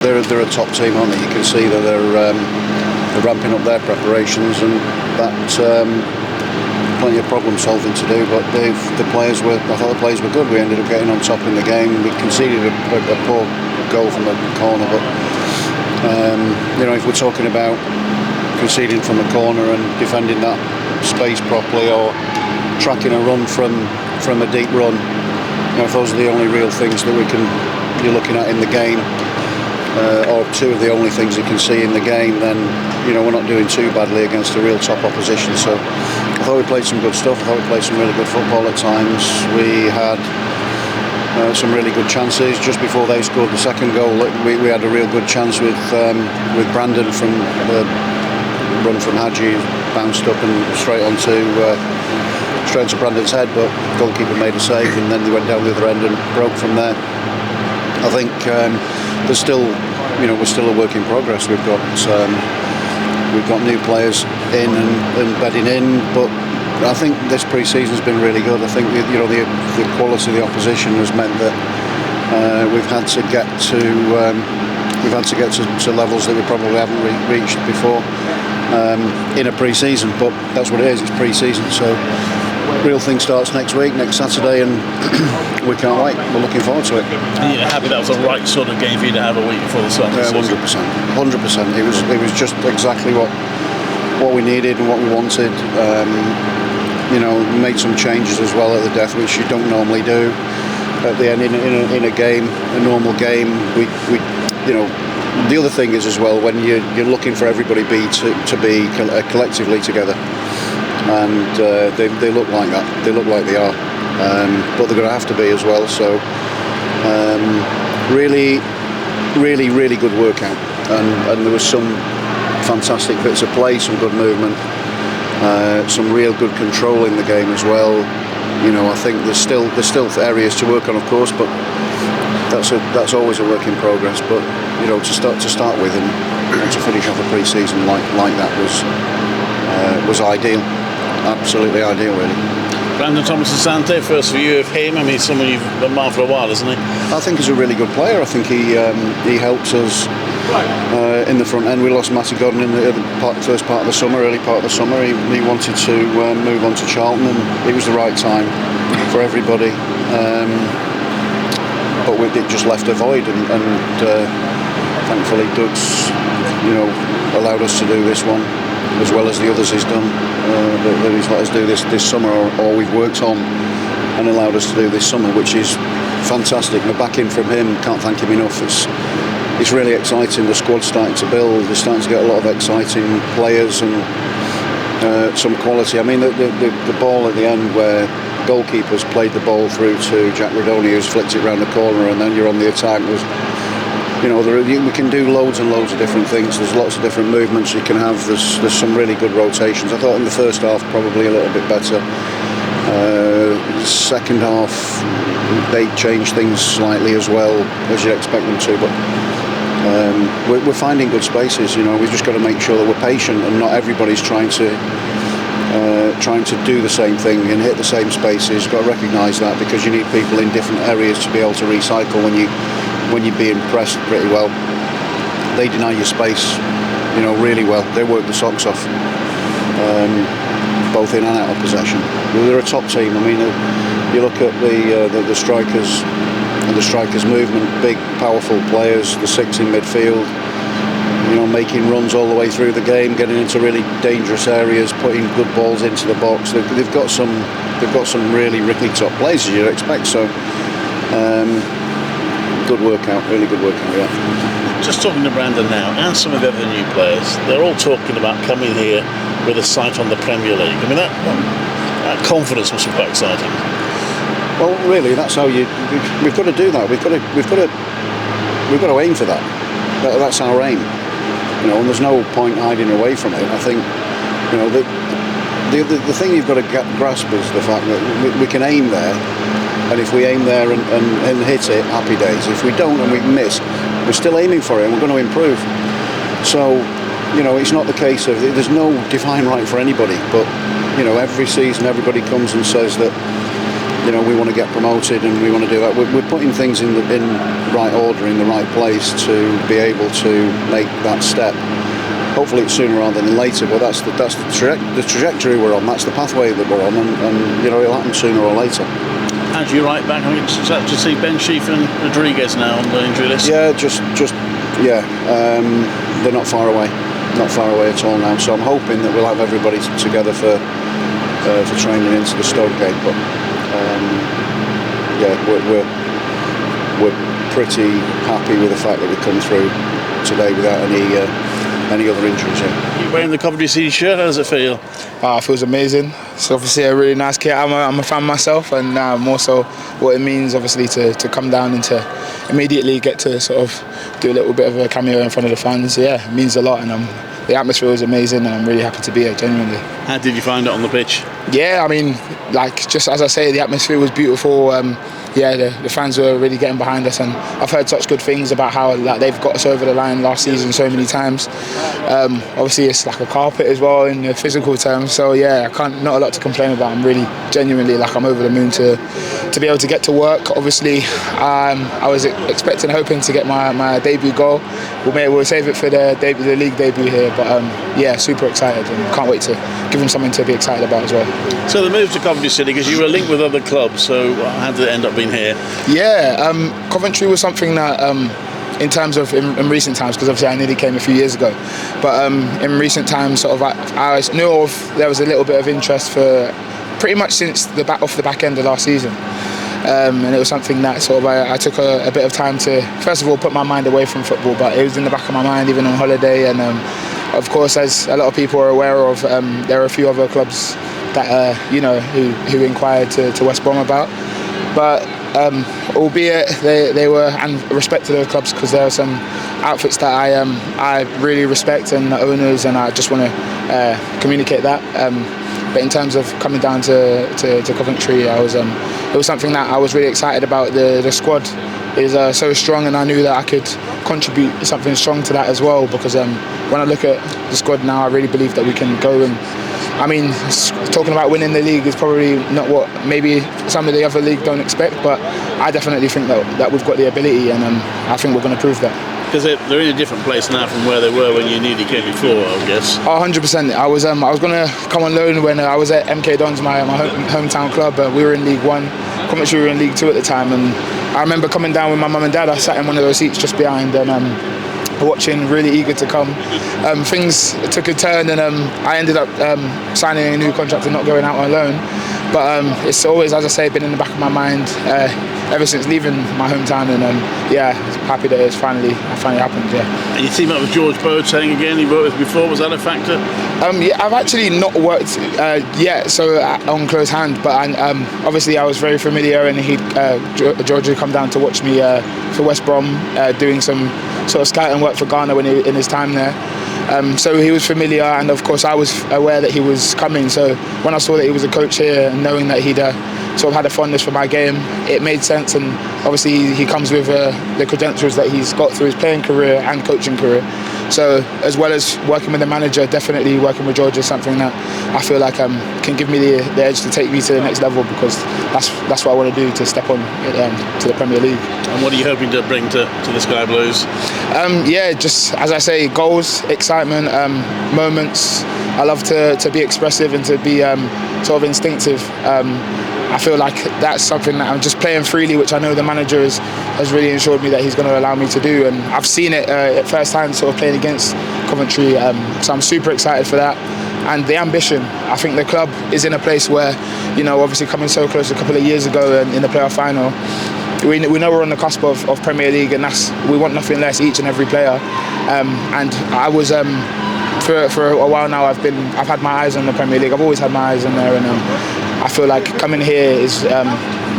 They're a top team, aren't they? You can see that they're ramping up their preparations, and that's plenty of problem solving to do. But I thought the players were good. We ended up getting on top in the game. We conceded a poor goal from a corner, but if we're talking about conceding from a corner and defending that space properly, or tracking a run from a deep run, if those are the only real things that you're looking at in the game, or two of the only things you can see in the game, then we're not doing too badly against a real top opposition. So I thought we played some good stuff. I thought we played some really good football at times. We had some really good chances. Just before they scored the second goal, we had a real good chance with Brandon from the run from Hadji, bounced up and straight onto Brandon's head, but the goalkeeper made a save, and then they went down the other end and broke from there. I think there's still, we're still a work in progress. We've got new players in and bedding in, but I think this pre-season's been really good. I think the quality of the opposition has meant that we've had to get to levels that we probably haven't reached before in a pre-season. But that's what it is. It's pre-season, so real thing starts next Saturday, and we can't wait. We're looking forward to it. And you're happy that was the right sort of game for you to have a week before the start of the season? 100%. It was just exactly what we needed and what we wanted. We made some changes as well at the death, which you don't normally do at the end in a game, a normal game. The other thing is as well, when you're looking for everybody to be collectively together, and they look like that. They look like they are, but they're going to have to be as well. So really good workout, and there was some fantastic bits of play, some good movement, some real good control in the game as well. I think there's still areas to work on, of course, but that's always a work in progress. But to start with and to finish off a pre-season like that was ideal. Absolutely ideal, really. Brandon Thomas-Asante, first view of him. I mean, he's someone you've admired for a while, isn't he? I think he's a really good player. I think he helps us in the front end. We lost Matty Godden in the first part of the summer, early part of the summer. He wanted to move on to Charlton, and it was the right time for everybody. But it just left a void, and thankfully Doug's allowed us to do this one, as well as the others he's done, that he's let us do this summer, or we've worked on and allowed us to do this summer, which is fantastic. The backing from him, can't thank him enough. It's really exciting. The squad's starting to build. They're starting to get a lot of exciting players and some quality. I mean, the ball at the end where goalkeepers played the ball through to Jack Radoni, who's flicked it round the corner, and then you're on the attack, was we can do loads and loads of different things. There's lots of different movements you can have. There's some really good rotations. I thought in the first half probably a little bit better. Second half they changed things slightly as well, as you'd expect them to. But we're finding good spaces. We've just got to make sure that we're patient, and not everybody's trying to do the same thing and hit the same spaces. You've got to recognise that, because you need people in different areas to be able to recycle when you're being pressed pretty well. They deny you space, really well. They work the socks off, both in and out of possession. They're a top team. I mean, you look at the strikers and the strikers' movement, big, powerful players. The six in midfield, making runs all the way through the game, getting into really dangerous areas, putting good balls into the box. They've got some really top players, as you'd expect. So. Good workout, really good workout, yeah. Just talking to Brandon now, and some of the other new players, they're all talking about coming here with a sight on the Premier League. I mean, that confidence must be quite exciting. Well, really, that's how we've got to do that. We've got to aim for that. That's our aim, and there's no point hiding away from it. I think, the thing you've got to grasp is the fact that we can aim there. And if we aim there and hit it, happy days. If we don't and we miss, we're still aiming for it, and we're going to improve. So, it's not the case of, there's no divine right for anybody, but, every season everybody comes and says that, we want to get promoted and we want to do that. We're putting things in the right order, in the right place to be able to make that step. Hopefully it's sooner rather than later, but that's the trajectory we're on. That's the pathway that we're on, and it'll happen sooner or later. As you right back, I mean, it's to see Ben Sheaf and Rodriguez now on the injury list. Yeah, they're not far away at all now. So I'm hoping that we'll have everybody together for training into the Stoke game. But we're pretty happy with the fact that we've come through today without any other injuries. Yeah. You're wearing the Coventry City shirt. How does it feel? It feels amazing. It's obviously a really nice kit. I'm a fan myself, and more so what it means, obviously, to come down and to immediately get to sort of do a little bit of a cameo in front of the fans. Yeah, it means a lot, and the atmosphere was amazing, and I'm really happy to be here, genuinely. How did you find it on the pitch? Yeah, I mean, just as I say, the atmosphere was beautiful. The fans were really getting behind us, and I've heard such good things about how they've got us over the line last season so many times. Obviously, it's like a carpet as well in the physical terms. So yeah, not a lot to complain about. I'm really genuinely I'm over the moon to be able to get to work. Obviously, I was hoping to get my debut goal. We'll save it for the league debut here, but super excited and can't wait to give them something to be excited about as well. So the move to Coventry City, because you were linked with other clubs, so how did it end up being here? Yeah, Coventry was something that in terms of in recent times, because obviously I nearly came a few years ago, but in recent times sort of I knew there was a little bit of interest for pretty much since off the back end of last season. And it was something that sort of I took a bit of time to, first of all, put my mind away from football, but it was in the back of my mind even on holiday. And of course, as a lot of people are aware of, there are a few other clubs that who inquired to West Brom about, but albeit they were, and respect to those clubs, because there are some outfits that I really respect, and the owners, and I just want to communicate that. But in terms of coming down to Coventry, it was something that I was really excited about. The squad is so strong, and I knew that I could contribute something strong to that as well, because when I look at the squad now, I really believe that we can go and, I mean, talking about winning the league is probably not what maybe some of the other league don't expect, but I definitely think that we've got the ability, and I think we're going to prove that. Because they're in a different place now from where they were when you nearly came before, I guess. 100%. I was going to come on loan when I was at MK Dons, my hometown club. We were in League One. Coventry were in League Two at the time, and I remember coming down with my mum and dad. I sat in one of those seats just behind, and watching, really eager to come. Things took a turn, and I ended up signing a new contract and not going out on loan. But it's always, as I say, been in the back of my mind ever since leaving my hometown, and happy that it's finally happened. Yeah. And you team up with George Boateng again. You worked with before. Was that a factor? I've actually not worked yet, so on close hand. But obviously, I was very familiar, and George had come down to watch me for West Brom, doing some sort of scouting work for Ghana in his time there. So he was familiar, and of course I was aware that he was coming. So when I saw that he was a coach here, and knowing that he'd sort of had a fondness for my game, it made sense. And obviously he comes with the credentials that he's got through his playing career and coaching career. So as well as working with the manager, definitely working with George is something that I feel like can give me the edge to take me to the next level, because that's what I want to do, to step on to the Premier League. And what are you hoping to bring to the Sky Blues? Just as I say, goals, excitement, moments. I love to be expressive and to be sort of instinctive. I feel like that's something that I'm just playing freely, which I know the manager has really assured me that he's going to allow me to do, and I've seen it at first hand, sort of playing against Coventry. So I'm super excited for that. And the ambition, I think the club is in a place where, obviously coming so close a couple of years ago in the playoff final, we know we're on the cusp of Premier League, and we want nothing less, each and every player. And I was for a while now, I've had my eyes on the Premier League. I've always had my eyes on there, and I feel like coming here is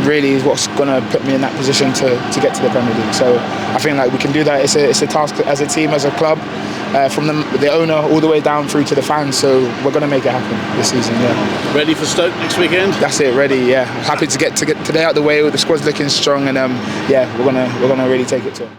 really what's going to put me in that position to get to the Premier League. So I think like we can do that. It's a task as a team, as a club, from the owner all the way down through to the fans. So we're going to make it happen this season. Yeah. Ready for Stoke next weekend? That's it. Ready. Yeah. Happy to get today out the way. The squad's looking strong, and we're gonna really take it to them.